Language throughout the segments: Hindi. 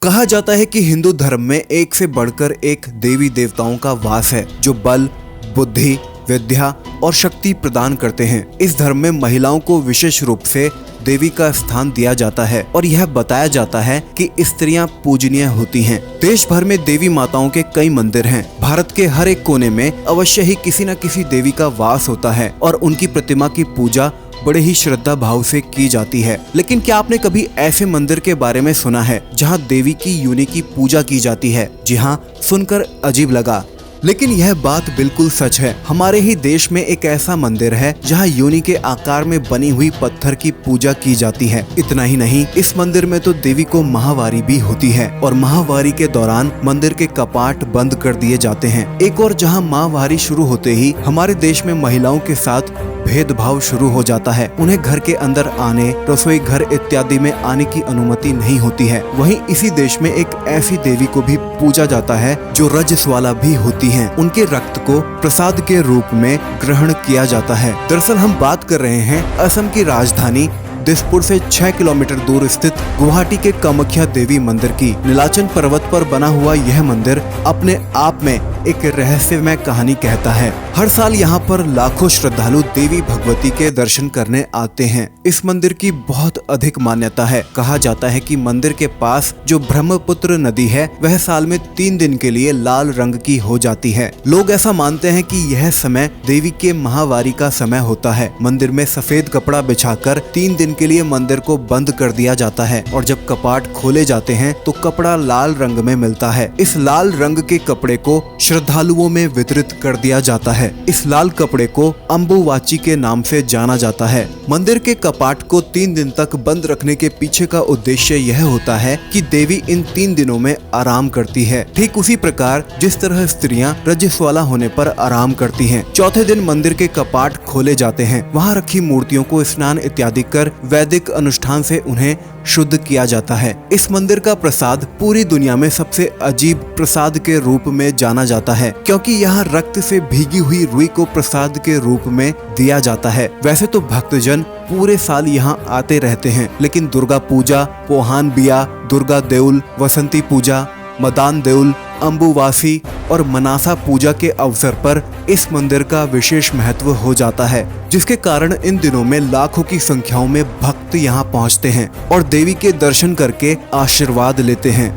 कहा जाता है कि हिंदू धर्म में एक से बढ़कर एक देवी देवताओं का वास है जो बल, बुद्धि, विद्या और शक्ति प्रदान करते हैं। इस धर्म में महिलाओं को विशेष रूप से देवी का स्थान दिया जाता है और यह बताया जाता है कि स्त्रियां पूजनीय होती हैं। देश भर में देवी माताओं के कई मंदिर हैं। भारत के हर एक कोने में अवश्य ही किसी न किसी देवी का वास होता है और उनकी प्रतिमा की पूजा बड़े ही श्रद्धा भाव से की जाती है। लेकिन क्या आपने कभी ऐसे मंदिर के बारे में सुना है जहां देवी की योनि की पूजा की जाती है? जी हाँ, सुनकर अजीब लगा, लेकिन यह बात बिल्कुल सच है। हमारे ही देश में एक ऐसा मंदिर है जहां योनि के आकार में बनी हुई पत्थर की पूजा की जाती है। इतना ही नहीं, इस मंदिर में तो देवी को माहवारी भी होती है और माहवारी के दौरान मंदिर के कपाट बंद कर दिए जाते हैं। एक और जहां माहवारी शुरू होते ही हमारे देश में महिलाओं के साथ भेदभाव शुरू हो जाता है। उन्हें घर के अंदर आने, रसोई घर इत्यादि में आने की अनुमति नहीं होती है। वहीं इसी देश में एक ऐसी देवी को भी पूजा जाता है जो रजस्वाला भी होती हैं। उनके रक्त को प्रसाद के रूप में ग्रहण किया जाता है। दरअसल हम बात कर रहे हैं असम की राजधानी दिसपुर से 6 किलोमीटर दूर स्थित गुवाहाटी के कामाख्या देवी मंदिर की। नीलाचल पर्वत पर बना हुआ यह मंदिर अपने आप में एक रहस्यमय कहानी कहता है। हर साल यहाँ पर लाखों श्रद्धालु देवी भगवती के दर्शन करने आते हैं। इस मंदिर की बहुत अधिक मान्यता है। कहा जाता है कि मंदिर के पास जो ब्रह्मपुत्र नदी है वह साल में 3 दिन के लिए लाल रंग की हो जाती है। लोग ऐसा मानते हैं कि यह समय देवी के माहवारी का समय होता है। मंदिर में सफेद कपड़ा बिछाकर 3 दिन के लिए मंदिर को बंद कर दिया जाता है और जब कपाट खोले जाते हैं तो कपड़ा लाल रंग में मिलता है। इस लाल रंग के कपड़े को श्रद्धालुओं में वितरित कर दिया जाता है। इस लाल कपड़े को अम्बुवाची के नाम से जाना जाता है। मंदिर के कपाट को 3 दिन तक बंद रखने के पीछे का उद्देश्य यह होता है कि देवी इन 3 दिनों में आराम करती है। ठीक उसी प्रकार जिस तरह स्त्रियां रजस्वाला होने पर आराम करती हैं। चौथे दिन मंदिर के कपाट खोले जाते हैं। वहाँ रखी मूर्तियों को स्नान इत्यादि कर वैदिक अनुष्ठान से उन्हें शुद्ध किया जाता है। इस मंदिर का प्रसाद पूरी दुनिया में सबसे अजीब प्रसाद के रूप में जाना जाता है, क्योंकि यहाँ रक्त से भीगी हुई रुई को प्रसाद के रूप में दिया जाता है। वैसे तो भक्तजन पूरे साल यहाँ आते रहते हैं, लेकिन दुर्गा पूजा, पोहान बिया, दुर्गा देउल, वसंती पूजा, मदान देउल, अम्बुवासी और मनासा पूजा के अवसर पर इस मंदिर का विशेष महत्व हो जाता है, जिसके कारण इन दिनों में लाखों की संख्याओं में भक्त यहाँ पहुँचते हैं और देवी के दर्शन करके आशीर्वाद लेते हैं।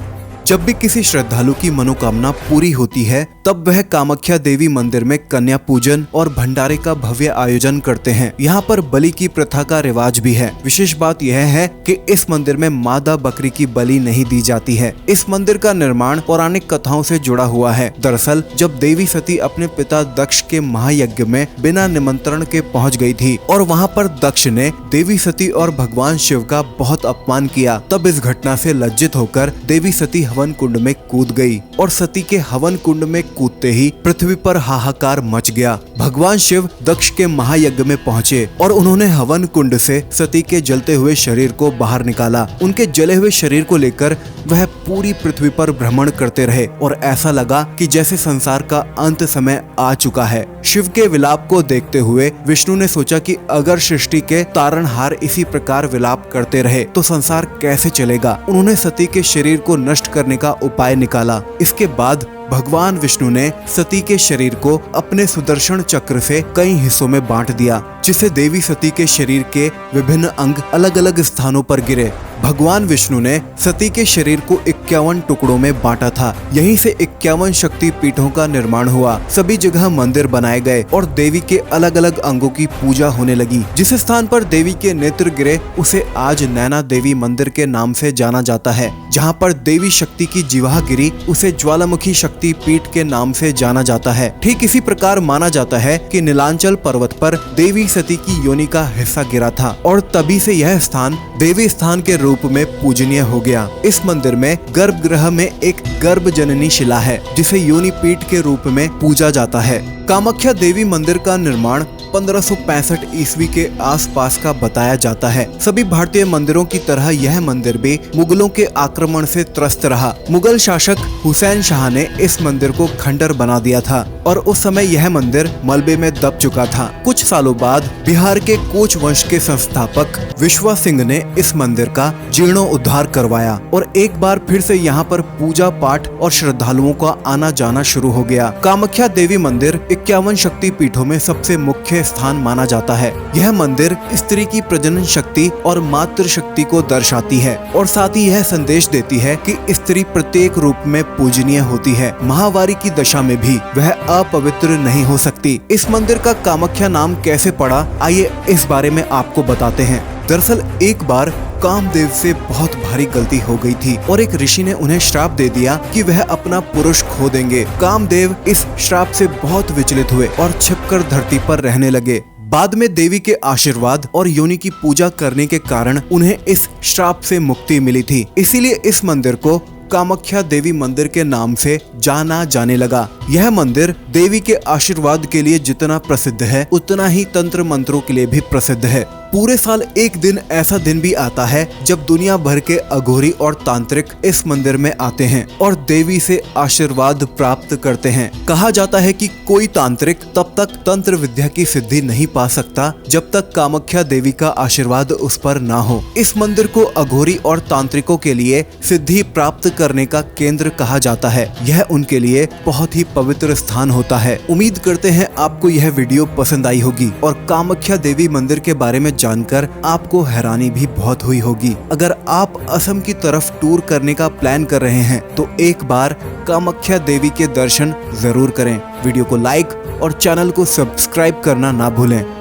जब भी किसी श्रद्धालु की मनोकामना पूरी होती है तब वह कामाख्या देवी मंदिर में कन्या पूजन और भंडारे का भव्य आयोजन करते हैं। यहाँ पर बलि की प्रथा का रिवाज भी है। विशेष बात यह है कि इस मंदिर में मादा बकरी की बलि नहीं दी जाती है। इस मंदिर का निर्माण पौराणिक कथाओं से जुड़ा हुआ है। दरअसल जब देवी सती अपने पिता दक्ष के महायज्ञ में बिना निमंत्रण के पहुँच गयी थी और वहाँ पर दक्ष ने देवी सती और भगवान शिव का बहुत अपमान किया, तब इस घटना से लज्जित होकर देवी सती हवन कुंड में कूद गई और सती के हवन कुंड में कूदते ही पृथ्वी पर हाहाकार मच गया। भगवान शिव दक्ष के महायज्ञ में पहुँचे और उन्होंने हवन कुंड से सती के जलते हुए शरीर को बाहर निकाला। उनके जले हुए शरीर को लेकर वह पूरी पृथ्वी पर भ्रमण करते रहे और ऐसा लगा कि जैसे संसार का अंत समय आ चुका है। शिव के विलाप को देखते हुए विष्णु ने सोचा कि अगर सृष्टि के तारणहार इसी प्रकार विलाप करते रहे तो संसार कैसे चलेगा। उन्होंने सती के शरीर को नष्ट करने का उपाय निकाला। इसके बाद भगवान विष्णु ने सती के शरीर को अपने सुदर्शन चक्र से कई हिस्सों में बांट दिया, जिससे देवी सती के शरीर के विभिन्न अंग अलग अलग स्थानों पर गिरे। भगवान विष्णु ने सती के शरीर को 51 टुकड़ों में बांटा था। यहीं से 51 शक्ति पीठों का निर्माण हुआ। सभी जगह मंदिर बनाए गए और देवी के अलग अलग अंगों की पूजा होने लगी। जिस स्थान पर देवी के नेत्र गिरे उसे आज नैना देवी मंदिर के नाम से जाना जाता है। जहाँ पर देवी शक्ति की जिह्वा गिरी उसे ज्वालामुखी शक्ति पीठ के नाम से जाना जाता है। ठीक इसी प्रकार माना जाता है कि नीलाचल पर्वत पर देवी सती की योनि का हिस्सा गिरा था और तभी से यह स्थान देवी स्थान के रूप में पूजनीय हो गया। इस मंदिर में गर्भगृह में एक गर्भ जननी शिला है जिसे योनि पीठ के रूप में पूजा जाता है। कामाख्या देवी मंदिर का निर्माण 1565 ईस्वी के आसपास का बताया जाता है। सभी भारतीय मंदिरों की तरह यह मंदिर भी मुगलों के आक्रमण से त्रस्त रहा। मुगल शासक हुसैन शाह ने इस मंदिर को खंडर बना दिया था और उस समय यह मंदिर मलबे में दब चुका था। कुछ सालों बाद बिहार के कोच वंश के संस्थापक विश्वा सिंह ने इस मंदिर का जीर्णोद्धार करवाया और एक बार फिर से यहाँ पर पूजा पाठ और श्रद्धालुओं का आना जाना शुरू हो गया। कामाख्या देवी मंदिर 51 शक्ति पीठों में सबसे मुख्य स्थान माना जाता है। यह मंदिर स्त्री की प्रजनन शक्ति और मातृ शक्ति को दर्शाती है और साथ ही यह संदेश देती है कि स्त्री प्रत्येक रूप में पूजनीय होती है। महावारी की दशा में भी वह अपवित्र नहीं हो सकती। इस मंदिर का कामाख्या नाम कैसे पड़ा, आइए इस बारे में आपको बताते हैं। दरअसल एक बार कामदेव से बहुत भारी गलती हो गई थी और एक ऋषि ने उन्हें श्राप दे दिया कि वह अपना पुरुष खो देंगे। कामदेव इस श्राप से बहुत विचलित हुए और छिपकर धरती पर रहने लगे। बाद में देवी के आशीर्वाद और योनि की पूजा करने के कारण उन्हें इस श्राप से मुक्ति मिली थी। इसीलिए इस मंदिर को कामाख्या देवी मंदिर के नाम से जाना जाने लगा। यह मंदिर देवी के आशीर्वाद के लिए जितना प्रसिद्ध है उतना ही तंत्र मंत्रों के लिए भी प्रसिद्ध है। पूरे साल एक दिन ऐसा दिन भी आता है जब दुनिया भर के अघोरी और तांत्रिक इस मंदिर में आते हैं और देवी से आशीर्वाद प्राप्त करते हैं। कहा जाता है कि कोई तांत्रिक तब तक तंत्र विद्या की सिद्धि नहीं पा सकता जब तक कामाख्या देवी का आशीर्वाद उस पर ना हो। इस मंदिर को अघोरी और तांत्रिकों के लिए सिद्धि प्राप्त करने का केंद्र कहा जाता है। यह उनके लिए बहुत ही पवित्र स्थान होता है। उम्मीद करते हैं आपको यह वीडियो पसंद आई होगी और कामाख्या देवी मंदिर के बारे में जानकर आपको हैरानी भी बहुत हुई होगी। अगर आप असम की तरफ टूर करने का प्लान कर रहे हैं तो एक बार कामाख्या देवी के दर्शन जरूर करें। वीडियो को लाइक और चैनल को सब्सक्राइब करना ना भूलें।